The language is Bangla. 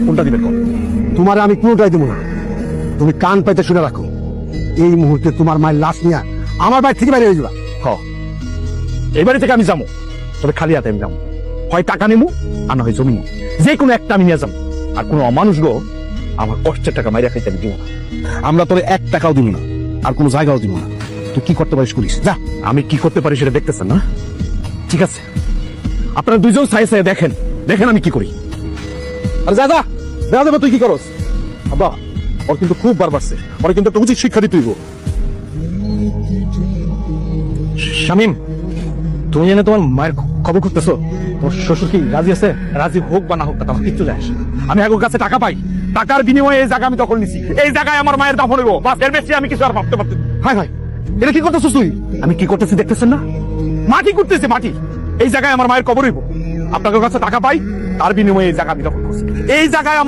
কোনটা দিবেন? তোমার আমি কোনোটাই দেবো না। তুমি কান পাইতে শুনে রাখো, এই মুহূর্তে তোমার মায়ের লাশ নিয়ে আমার বাড়ি থেকে বাইরে হয়ে যাবা। এই বাড়ি থেকে আমি যাবো, তবে খালি হাতে আমি যাবো। হয় টাকা নেবো আর না হয় জমি নেবো, যে কোনো একটা আমি নিয়ে যাবো। আর কোনো অমানুষ গো আমার কষ্টের টাকা মাইরা খাইতে আমি দিব না। আমরা তোর 1 টাকাও দিব না, আর কোনো জায়গাও দিব না। তুই কি করতে পারিস করিস যা। আমি কি করতে পারি সেটা দেখতেছেন না? ঠিক আছে, আপনারা দুইজন সাই সাই দেখেন দেখেন আমি কি করি। আর যা যা দেখা যাবে তুই কি করস। আব্বা, ওর কিন্তু খুব বার বাড়ছে, ওর কিন্তু একটা উচিত শিক্ষা দিতে হইব। শামিম, তুমি জানো তোমার মায়ের খবর করতেছো? তোমার শ্বশুর কি রাজি আছে? রাজি হোক বা না হোক তাতে আমার কিচ্ছু যায় আসে না। আমি আগের কাছে টাকা পাই, টাকার বিনিময়ে এই জায়গা আমি দখল নিছি। এই জায়গায় আমার মায়ের দাফন হইব, বাস এর বেশি আমি কিছু আর ভাবতে পারতেছি না। হাই হাই, এটা কি করতেছিস তুই? আমি কি করতেছি দেখতেছেন না? মাটি করতেছে মাটি। এই জায়গায় আমার মায়ের কবর হইব, আপনাদের কাছে টাকা পাই, তার বিনিময়ে এই জায়গা আমি দখল করছি। এই জায়গায় আমার